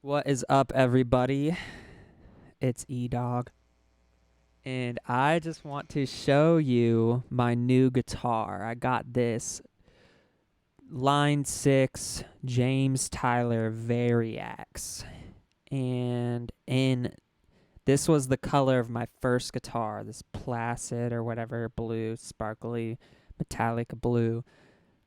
What is up, everybody? It's E-Dog, and I just want to show you my new guitar. I got this Line 6 James Tyler Variax, and this was the color of my first guitar, this placid or whatever blue, sparkly, metallic blue.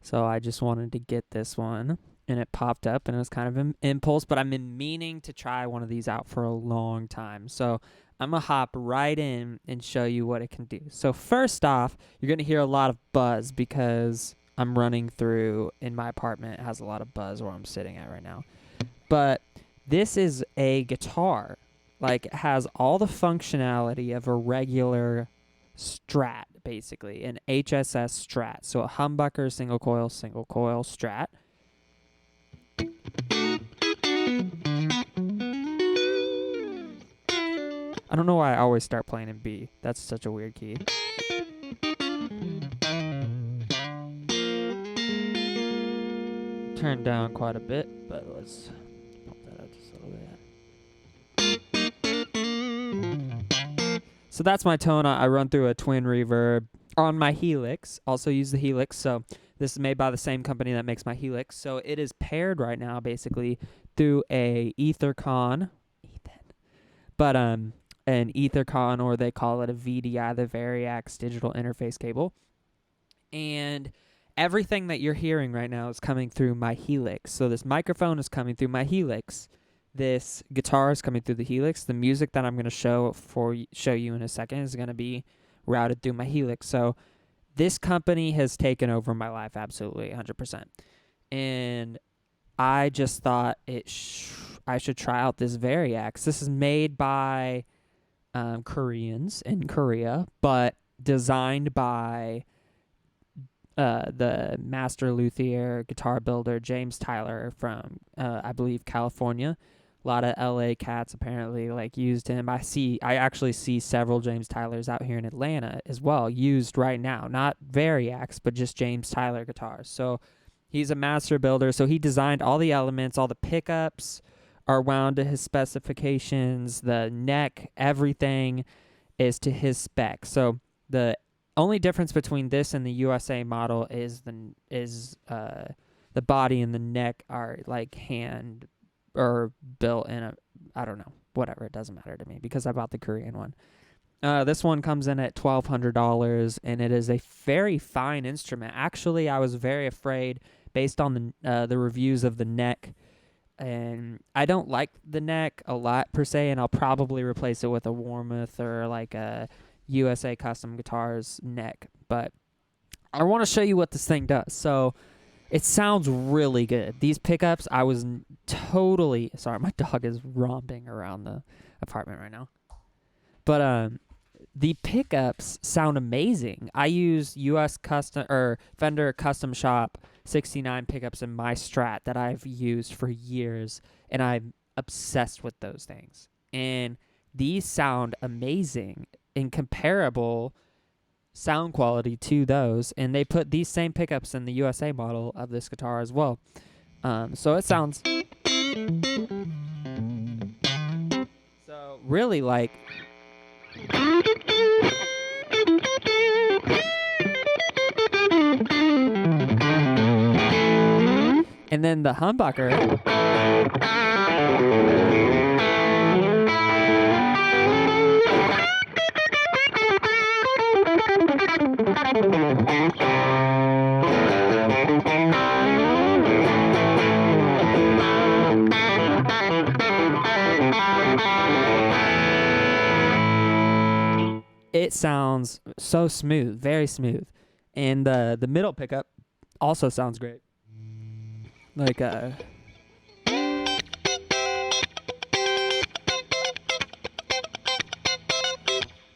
So I just wanted to get this one, and it popped up, and it was kind of an impulse, but I've been meaning to try one of these out for a long time. So I'm going to hop right in and show you what it can do. So first off, you're going to hear a lot of buzz because I'm running through in my apartment. It has a lot of buzz where I'm sitting at right now. But this is a guitar. Like, it has all the functionality of a regular Strat, basically an HSS Strat. So a humbucker, single coil Strat. I don't know why I always start playing in B. That's such a weird key. Turned down quite a bit, but let's pump that up just a little bit. So that's my tone. I run through a twin reverb on my Helix. Also use the Helix. So this is made by the same company that makes my Helix. So it is paired right now basically through a an Ethercon, or they call it a VDI, the Variax digital interface cable. And everything that you're hearing right now is coming through my Helix. So this microphone is coming through my Helix. This guitar is coming through the Helix. The music that I'm going to show you in a second is going to be routed through my Helix. So this company has taken over my life absolutely 100%. And I just thought I should try out this Variax. This is made by Koreans in Korea, but designed by the master luthier guitar builder James Tyler from I believe California. A lot of LA cats apparently used him. I actually see several James Tylers out here in Atlanta as well, used right now. Not Variax, but just James Tyler guitars. So he's a master builder. So he designed all the elements, all the pickups are wound to his specifications. The neck, everything is to his spec. So the only difference between this and the USA model is the body and the neck are hand or built in I don't know, whatever, it doesn't matter to me because I bought the Korean one. This one comes in at $1,200, and it is a very fine instrument. Actually, I was very afraid based on the reviews of the neck, and I don't like the neck a lot per se, and I'll probably replace it with a Warmoth or a USA Custom Guitars neck. But I want to show you what this thing does. So it sounds really good. These pickups, I was totally... Sorry, my dog is romping around the apartment right now. But the pickups sound amazing. I use US Custom or Fender Custom Shop 69 pickups in my Strat that I've used for years, and I'm obsessed with those things. And these sound amazing in comparable sound quality to those, and they put these same pickups in the USA model of this guitar as well. So it sounds so really and then the humbucker it sounds so smooth, very smooth. And the middle pickup also sounds great.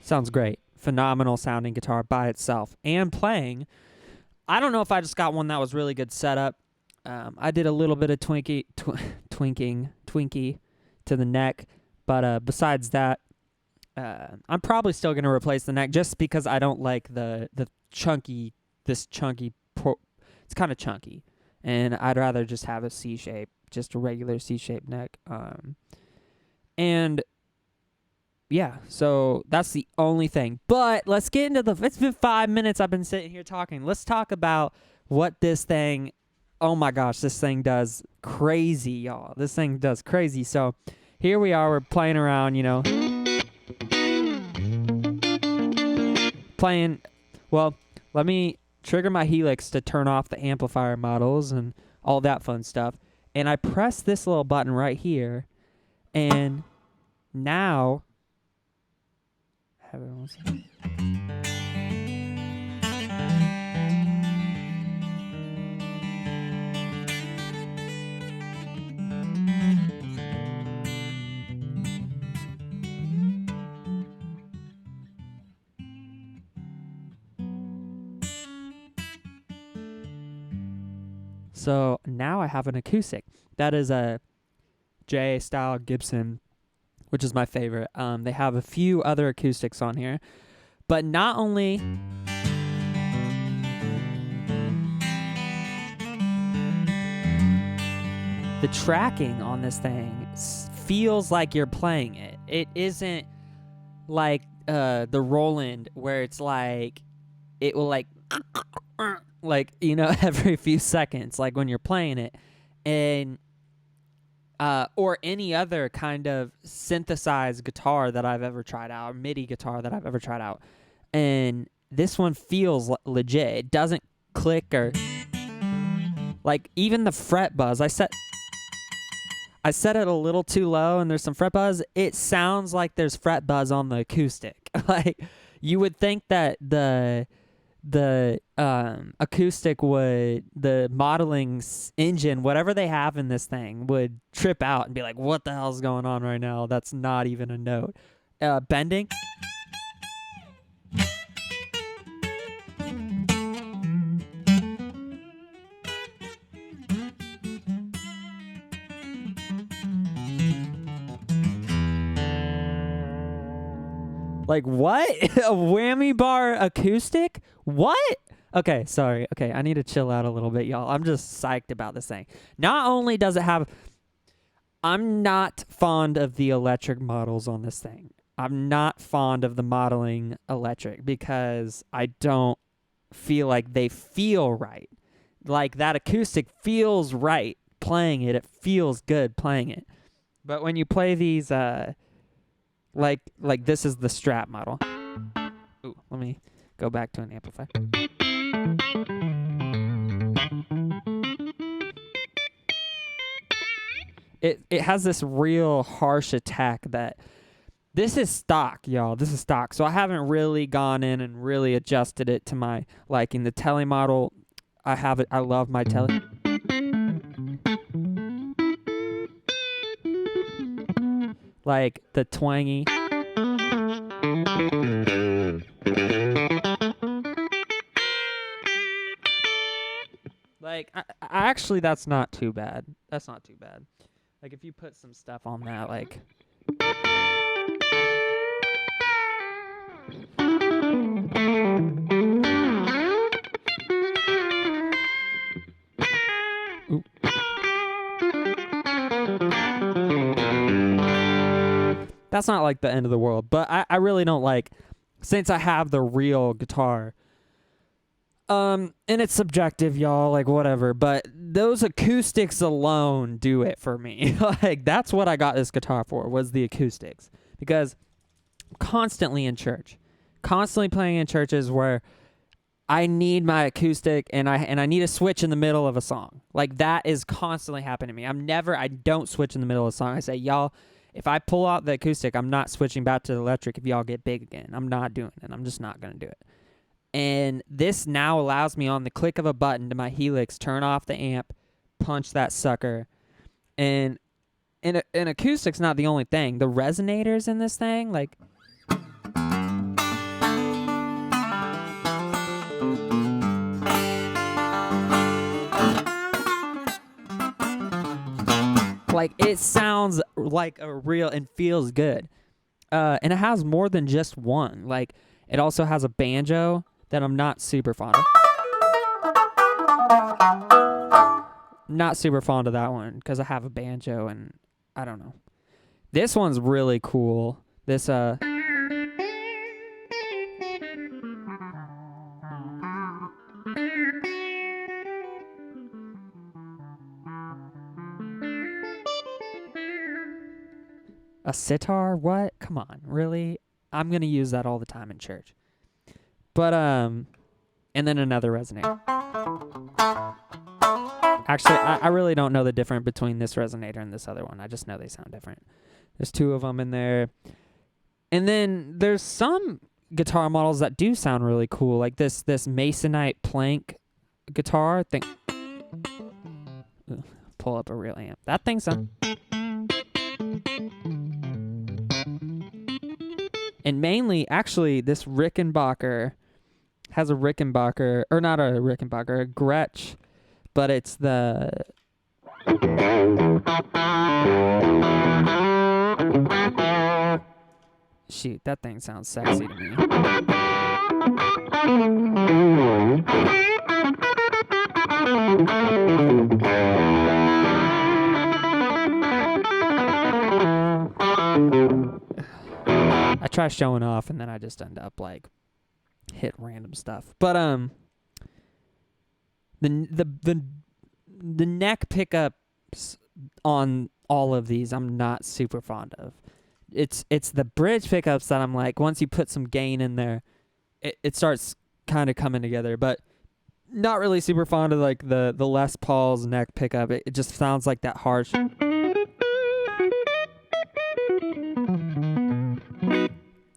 Sounds great. Phenomenal sounding guitar by itself. And playing, I don't know if I just got one that was really good setup. I did a little bit of twinky to the neck, but besides that, I'm probably still going to replace the neck just because I don't like this chunky, it's kind of chunky, and I'd rather just have a C shape just a regular C-shaped neck. And yeah, so that's the only thing. But let's get into it's been 5 minutes I've been sitting here talking. Let's talk about what this thing, oh my gosh, this thing does crazy, y'all. This thing does crazy. So here we are, we're playing around, playing, well, let me trigger my Helix to turn off the amplifier models and all that fun stuff. And I press this little button right here, and now, have it one second. So now I have an acoustic. That is a J style Gibson, which is my favorite. They have a few other acoustics on here, but not only the tracking on this thing feels like you're playing it. It isn't like the Roland where it's like it will like every few seconds, like when you're playing it, and or any other kind of synthesized guitar that I've ever tried out, or MIDI guitar that I've ever tried out. And this one feels legit. It doesn't click or like even the fret buzz. I set it a little too low and there's some fret buzz. It sounds like there's fret buzz on the acoustic. Like you would think that the acoustic would, the modeling engine, whatever they have in this thing, would trip out and be like, what the hell's going on right now? That's not even a note. Bending. Like, what? A whammy bar acoustic? What? Okay, sorry. Okay, I need to chill out a little bit, y'all. I'm just psyched about this thing. Not only does it have... I'm not fond of the electric models on this thing. I'm not fond of the modeling electric because I don't feel like they feel right. Like, that acoustic feels right playing it. It feels good playing it. But when you play these... Like this is the Strat model. Ooh, let me go back to an amplifier. It has this real harsh attack that this is stock, y'all. This is stock. So I haven't really gone in and really adjusted it to my liking. The Tele model, I love my Tele. Like the twangy. Like, I actually, that's not too bad. That's not too bad. Like, if you put some stuff on that, like... Ooh. That's not like the end of the world, but I really don't like, since I have the real guitar, and it's subjective, y'all, like whatever, but those acoustics alone do it for me. Like, that's what I got this guitar for, was the acoustics, because I'm constantly in church, constantly playing in churches where I need my acoustic and I need a switch in the middle of a song. Like, that is constantly happening to me. I don't switch in the middle of a song. I say, y'all, if I pull out the acoustic, I'm not switching back to the electric if y'all get big again. I'm not doing it. I'm just not going to do it. And this now allows me on the click of a button to my Helix, turn off the amp, punch that sucker. And acoustic's not the only thing. The resonators in this thing, like... Like, it sounds like a real and feels good. And it has more than just one. Like, it also has a banjo that I'm not super fond of. not super fond of that one because I have a banjo and I don't know. This one's really cool. This a sitar? What? Come on, really? I'm gonna use that all the time in church. But and then another resonator. Actually, I really don't know the difference between this resonator and this other one. I just know they sound different. There's two of them in there. And then there's some guitar models that do sound really cool, like this Masonite plank guitar. Pull up a real amp. That thing sounds... And mainly, actually, this Rickenbacker has a Rickenbacker, or not a Rickenbacker, a Gretsch, but it's the... Shoot, that thing sounds sexy to me. I try showing off and then I just end up like hit random stuff. But the neck pickups on all of these I'm not super fond of. It's the bridge pickups that I'm like, once you put some gain in there, it starts kind of coming together. But not really super fond of like the Les Paul's neck pickup. It just sounds like that harsh.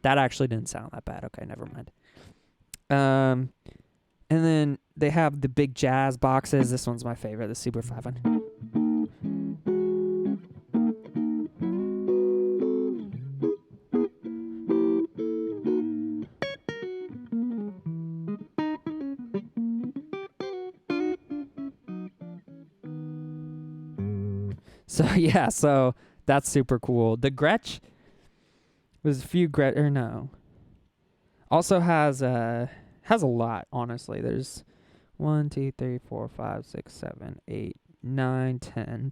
That actually didn't sound that bad. Okay, never mind. And then they have the big jazz boxes. This one's my favorite, the Super 500. So yeah, so that's super cool. The Gretsch was a few also has a lot, honestly. There's 1, 2, 3, 4, 5, 6, 7, 8, 9,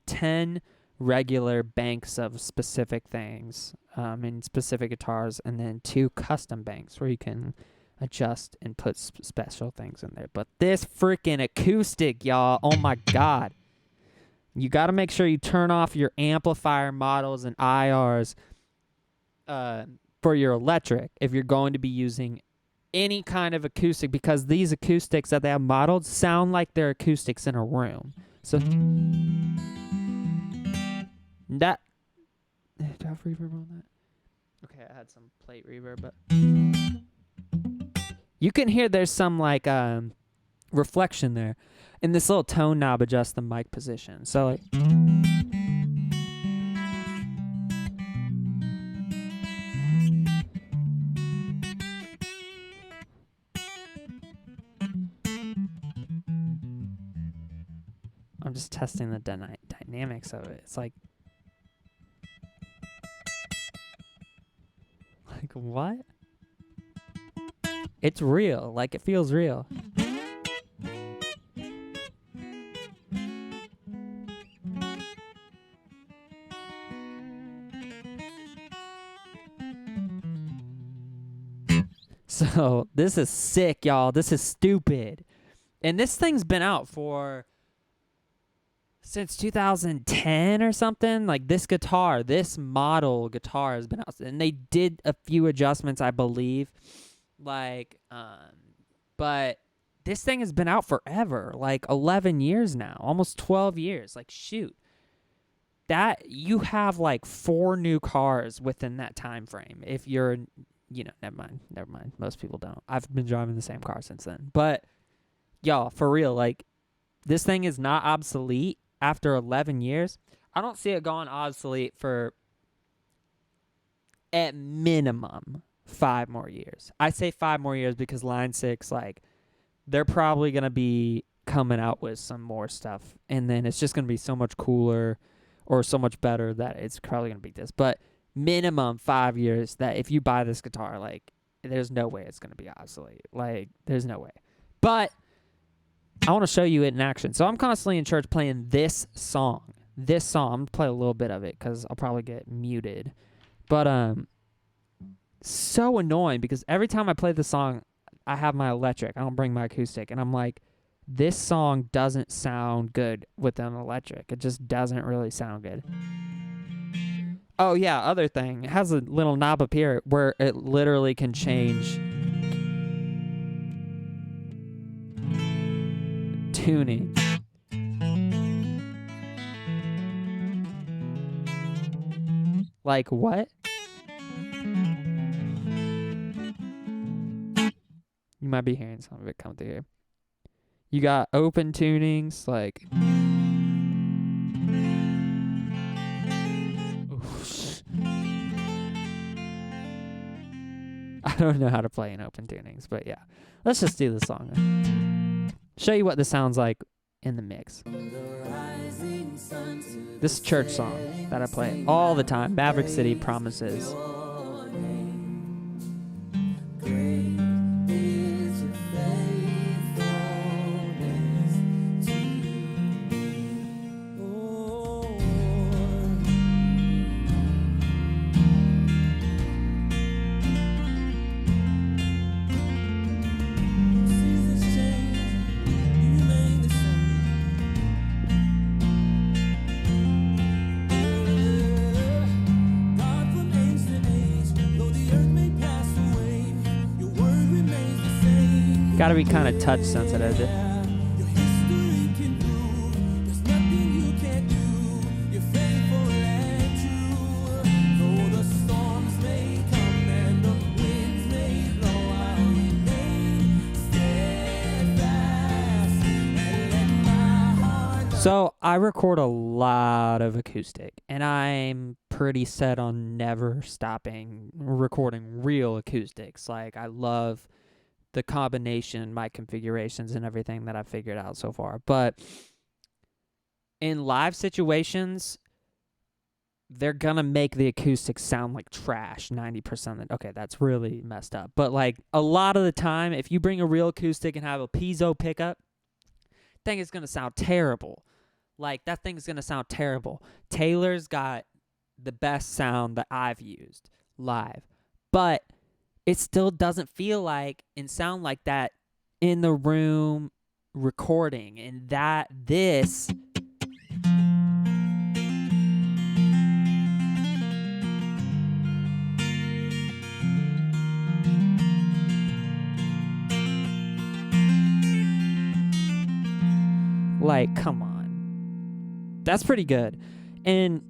10 regular banks of specific things in specific guitars, and then 2 custom banks where you can adjust and put special things in there. But this freaking acoustic, y'all, oh my god. You got to make sure you turn off your amplifier models and IRs for your electric if you're going to be using any kind of acoustic, because these acoustics that they have modeled sound like they're acoustics in a room. So that... Did I have reverb on that? Okay, I had some plate reverb, but you can hear there's some like reflection there. And this little tone knob adjusts the mic position. So like... I'm just testing the dynamics of it. It's like what? It's real. Like, it feels real. So this is sick, y'all. This is stupid. And this thing's been out since 2010 or something. Like, this model guitar has been out. And they did a few adjustments, I believe. Like, but this thing has been out forever. Like, 11 years now. Almost 12 years. Like, shoot. That, you have like 4 new cars within that time frame. If you're... never mind. Most people don't. I've been driving the same car since then. But, y'all, for real, like, this thing is not obsolete after 11 years. I don't see it going obsolete for, at minimum, 5 more years. I say 5 more years because Line 6, like, they're probably going to be coming out with some more stuff. And then it's just going to be so much cooler or so much better that it's probably going to beat this. But minimum 5 years that if you buy this guitar, like, there's no way it's going to be obsolete. Like, there's no way. But I want to show you it in action. So I'm constantly in church playing this song. I'm going to play a little bit of it because I'll probably get muted. But so annoying because every time I play the song, I have my electric. I don't bring my acoustic. And I'm like, this song doesn't sound good with an electric. It just doesn't really sound good. Oh, yeah, other thing. It has a little knob up here where it literally can change tuning. Like what? You might be hearing some of it come through here. You got open tunings, like... I don't know how to play in open tunings, but yeah. Let's just do the song. Show you what this sounds like in the mix. This church song that I play all the time, Maverick City Promises. Gotta be kind of touch sensitive. So I record a lot of acoustic, and I'm pretty set on never stopping recording real acoustics. Like, I love the combination, my configurations, and everything that I've figured out so far. But in live situations, they're gonna make the acoustics sound like trash 90% of it. Okay, that's really messed up. But like a lot of the time, if you bring a real acoustic and have a piezo pickup, thing is gonna sound terrible. Like, that thing is gonna sound terrible. Taylor's got the best sound that I've used live, but it still doesn't feel like and sound like that in the room recording. And this like, come on. That's pretty good. And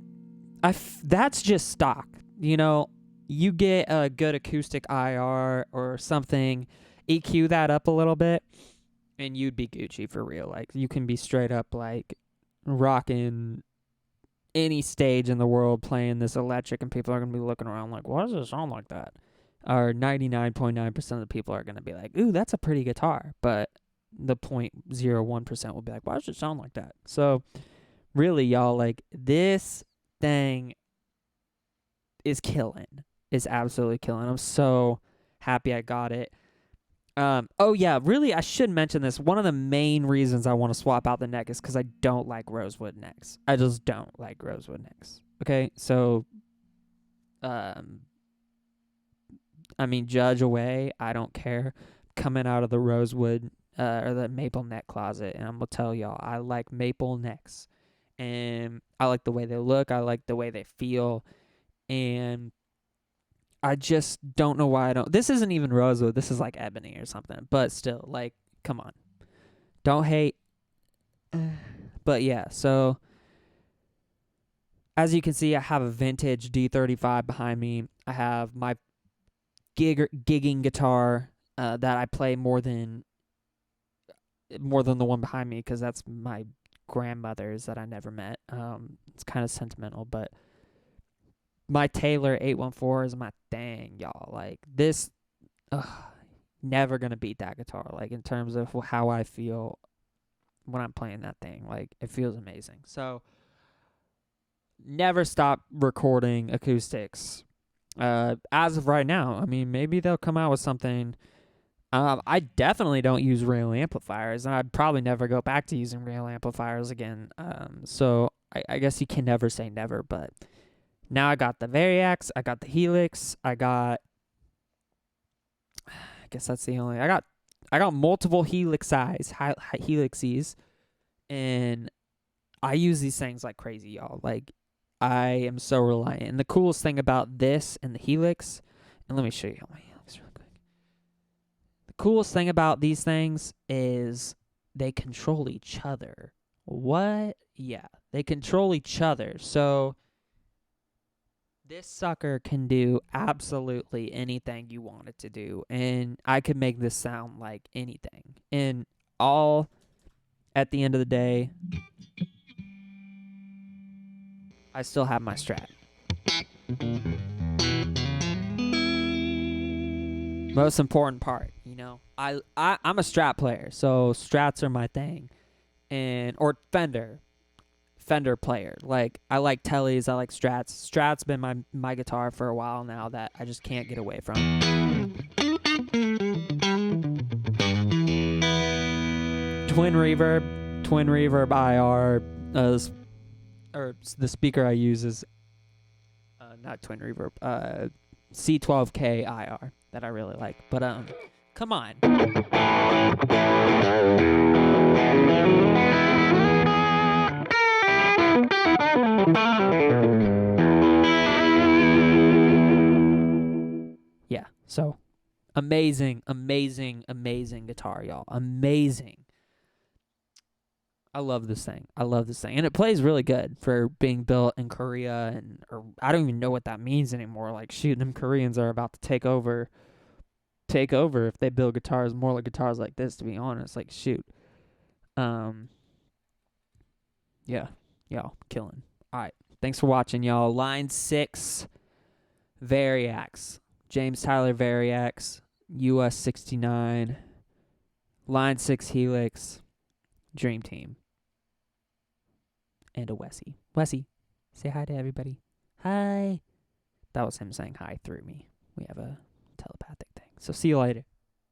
that's just stock, you know. You get a good acoustic IR or something, EQ that up a little bit, and you'd be Gucci for real. Like, you can be straight up, like, rocking any stage in the world playing this electric, and people are going to be looking around like, why does it sound like that? Or 99.9% of the people are going to be like, ooh, that's a pretty guitar. But the 0.01% will be like, why does it sound like that? So, really, y'all, like, this thing is killing. Is absolutely killing. I'm so happy I got it. Oh yeah, really, I should mention this. One of the main reasons I want to swap out the neck is because I don't like rosewood necks. I just don't like rosewood necks. Okay, so, I mean, judge away. I don't care. Coming out of the rosewood or the maple neck closet, and I'm gonna tell y'all, I like maple necks, and I like the way they look. I like the way they feel, and I just don't know why I don't. This isn't even rosewood. This is like ebony or something. But still, like, come on. Don't hate. But yeah, so as you can see, I have a vintage D35 behind me. I have my gigging guitar that I play more than the one behind me because that's my grandmother's that I never met. It's kind of sentimental, but my Taylor 814 is my thing, y'all. Like, this, never gonna beat that guitar. Like, in terms of how I feel when I'm playing that thing. Like, it feels amazing. So, never stop recording acoustics. As of right now, I mean, maybe they'll come out with something I definitely don't use real amplifiers, and I'd probably never go back to using real amplifiers again. So I guess you can never say never, but now I got the Variax, I got the Helix, I guess that's the only, I got multiple Helixes, and I use these things like crazy, y'all. Like, I am so reliant. And the coolest thing about this and the Helix, and let me show you my Helix real quick. The coolest thing about these things is they control each other. What? Yeah, they control each other. So this sucker can do absolutely anything you want it to do, and I could make this sound like anything. And all at the end of the day, I still have my Strat. Most important part, you know. I'm a Strat player, so Strats are my thing, or Fender player. Like, I like Tellys, I like Strats. Strat's been my guitar for a while now that I just can't get away from. Twin reverb IR, or the speaker I use is not twin reverb, C12K IR that I really like. But come on. Yeah, so amazing guitar, y'all. Amazing. I love this thing. And it plays really good for being built in Korea, or I don't even know what that means anymore. Like, shoot, them Koreans are about to take over if they build guitars more like guitars like this, to be honest. Like, shoot. Yeah, y'all, killing. All right, thanks for watching, y'all. Line 6 Variax, James Tyler Variax, US 69, Line 6 Helix, Dream Team, and a Wessie. Wessie, say hi to everybody. Hi. That was him saying hi through me. We have a telepathic thing. So see you later.